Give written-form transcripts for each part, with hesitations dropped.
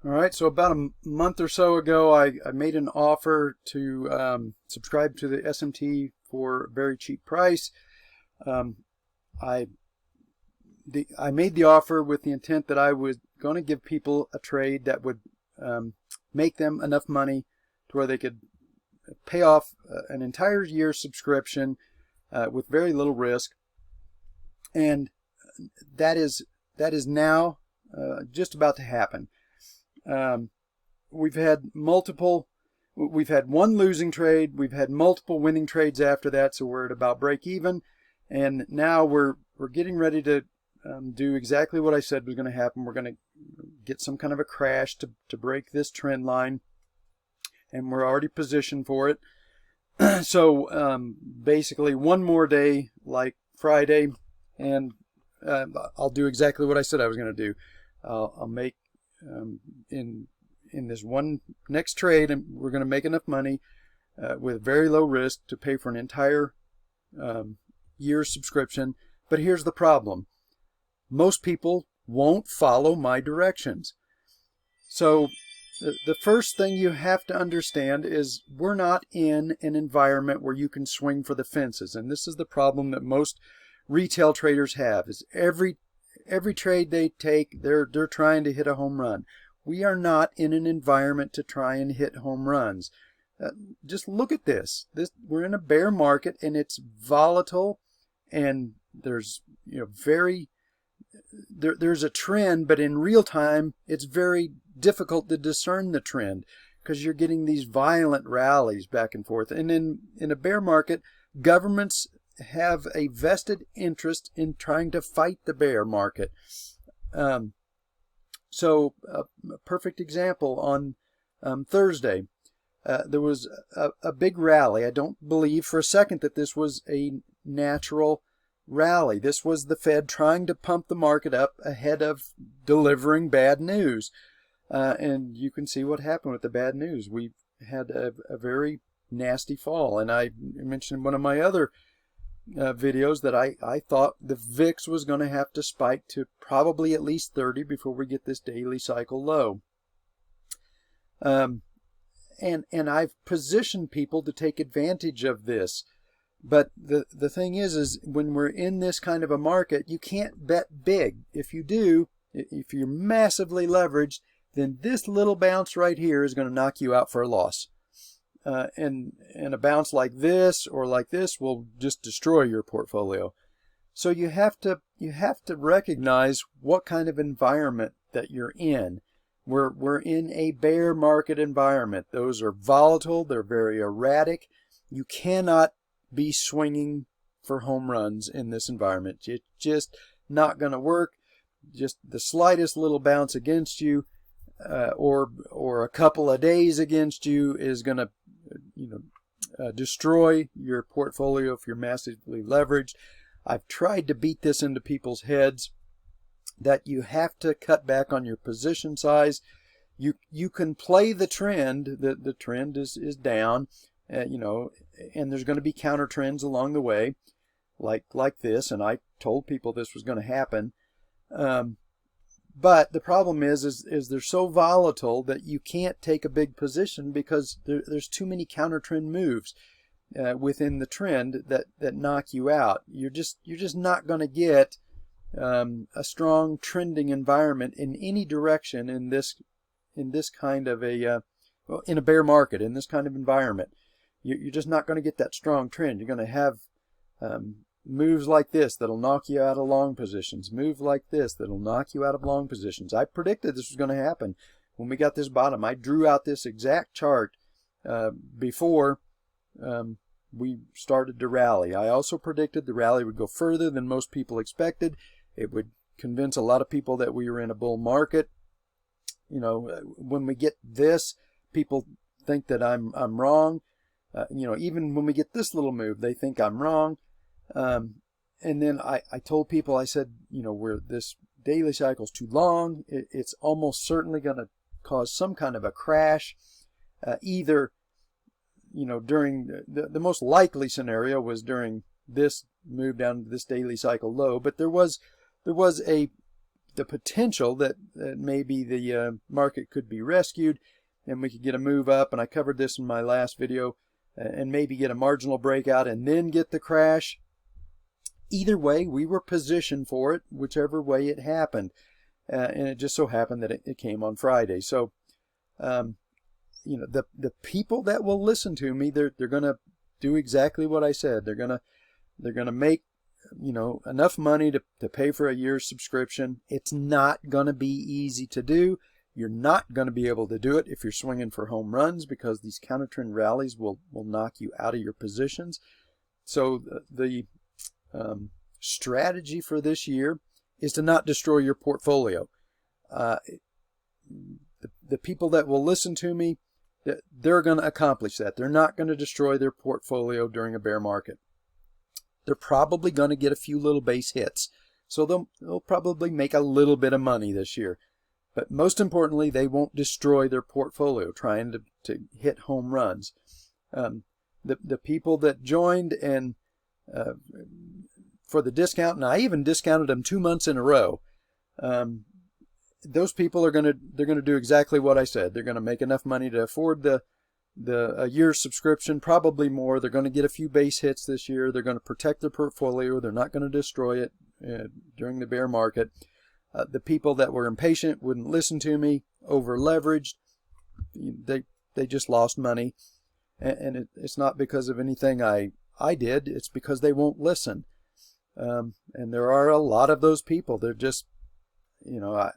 All right, so about a month or so ago, I made an offer to subscribe to the SMT for a very cheap price. Um, I I made the offer with the intent that I was going to give people a trade that would make them enough money to where they could pay off an entire year's subscription with very little risk, and that is now just about to happen. Um, we've had one losing trade, we've had multiple winning trades after that, so we're at about break even, and now we're getting ready to do exactly what I said was going to happen. We're going to get some kind of a crash to break this trend line, and we're already positioned for it. So basically one more day like Friday, and I'll do exactly what I said I was going to do. I'll make in this one next trade, and we're going to make enough money with very low risk to pay for an entire year's subscription. But here's the problem. Most people won't follow my directions. So the first thing you have to understand is we're not in an environment where you can swing for the fences. And this is the problem that most retail traders have, is every trade they take, they're trying to hit a home run. We are not in an environment to try and hit home runs. Just look at this. We're in a bear market, and it's volatile, and there's there's a trend, but in real time it's very difficult to discern the trend because you're getting these violent rallies back and forth. And in a bear market, governments have a vested interest in trying to fight the bear market. So a perfect example, on Thursday, there was a big rally. I don't believe for a second that this was a natural rally. This was the Fed trying to pump the market up ahead of delivering bad news. And you can see what happened with the bad news. We had a very nasty fall. And I mentioned in one of my other videos that I thought the VIX was going to have to spike to probably at least 30 before we get this daily cycle low. And I've positioned people to take advantage of this. But the thing is when we're in this kind of a market, you can't bet big. If you do, if you're massively leveraged, then this little bounce right here is going to knock you out for a loss. And a bounce like this or like this will just destroy your portfolio. So you have to recognize what kind of environment that you're in. We're in a bear market environment. Those are volatile. They're very erratic. You cannot be swinging for home runs in this environment. It's just not going to work. Just the slightest little bounce against you, or a couple of days against you, is going to destroy your portfolio if you're massively leveraged. I've tried to beat this into people's heads that you have to cut back on your position size. You can play the trend. The trend is down, and there's going to be counter trends along the way, like this. And I told people this was going to happen. But the problem is they're so volatile that you can't take a big position because there's too many counter trend moves within the trend that knock you out. You're just not going to get a strong trending environment in any direction in this kind of in a bear market, in this kind of environment. You're just not going to get that strong trend. You're going to have moves like this that'll knock you out of long positions, moves like this that'll knock you out of long positions. I predicted this was going to happen when we got this bottom. I drew out this exact chart before we started to rally. I also predicted the rally would go further than most people expected. It would convince a lot of people that we were in a bull market. When we get this, people think that I'm wrong. Even when we get this little move, they think I'm wrong. And then I told people, I said, this daily cycle is too long. It's almost certainly going to cause some kind of a crash. Either, during the most likely scenario was during this move down to this daily cycle low, but there was a the potential that maybe the market could be rescued and we could get a move up, and I covered this in my last video, and maybe get a marginal breakout and then get the crash. Either way, we were positioned for it, whichever way it happened. And it just so happened that it came on Friday. So, you know, the people that will listen to me, they're going to do exactly what I said. They're going to make, you know, enough money to pay for a year's subscription. It's not going to be easy to do. You're not going to be able to do it if you're swinging for home runs, because these counter trend rallies will knock you out of your positions. So the strategy for this year is to not destroy your portfolio. The people that will listen to me, they're going to accomplish that. They're not going to destroy their portfolio during a bear market. They're probably going to get a few little base hits. So they'll probably make a little bit of money this year. But most importantly, they won't destroy their portfolio trying to hit home runs. The people that joined and for the discount, and I even discounted them 2 months in a row, those people they're going to do exactly what I said. They're going to make enough money to afford a year's subscription, probably more. They're going to get a few base hits this year. They're going to protect their portfolio. They're not going to destroy it during the bear market. The people that were impatient, wouldn't listen to me, over leveraged, they just lost money. And it's not because of anything I did. It's because they won't listen. And there are a lot of those people. They're just, you know, I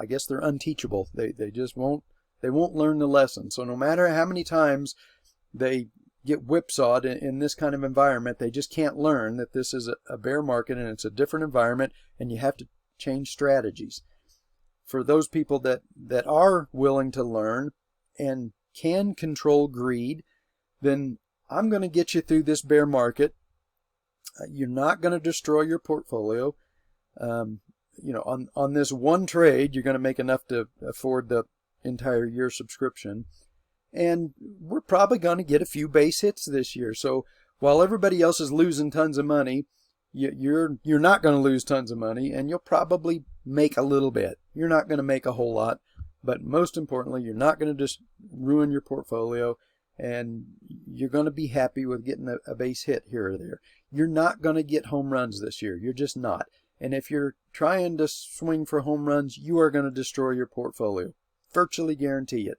guess they're unteachable. They just won't learn the lesson. So no matter how many times they get whipsawed in this kind of environment, they just can't learn that this is a bear market and it's a different environment, and you have to change strategies. For those people that are willing to learn and can control greed, then I'm going to get you through this bear market. You're not going to destroy your portfolio. You know, on this one trade, you're going to make enough to afford the entire year subscription. And we're probably going to get a few base hits this year. So while everybody else is losing tons of money, you're not going to lose tons of money, and you'll probably make a little bit. You're not going to make a whole lot, but most importantly, you're not going to just ruin your portfolio, and you're going to be happy with getting a base hit here or there. You're not going to get home runs this year. You're just not. And if you're trying to swing for home runs, you are going to destroy your portfolio. Virtually guarantee it.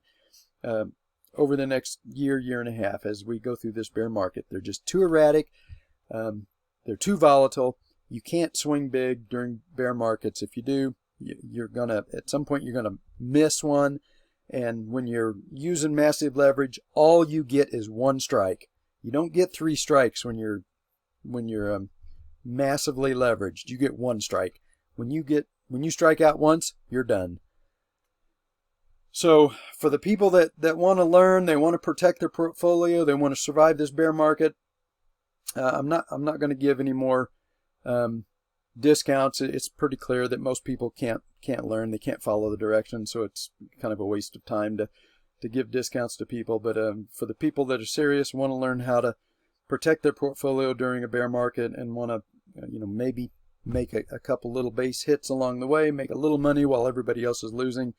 Over the next year and a half, as we go through this bear market, they're just too erratic. They're too volatile. You can't swing big during bear markets. If you do, you're gonna, at some point, you're gonna miss one. And when you're using massive leverage, all you get is one strike. You don't get 3 strikes when you're massively leveraged. You get 1 strike. When you strike out once, you're done. So for the people that want to learn, they want to protect their portfolio, they want to survive this bear market, I'm not going to give any more discounts. It's pretty clear that most people can't learn. They can't follow the directions, so it's kind of a waste of time to give discounts to people. But for the people that are serious, want to learn how to protect their portfolio during a bear market, and want to maybe make a couple little base hits along the way, make a little money while everybody else is losing,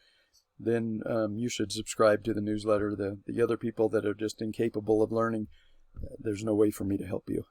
then you should subscribe to the newsletter. The other people that are just incapable of learning, there's no way for me to help you.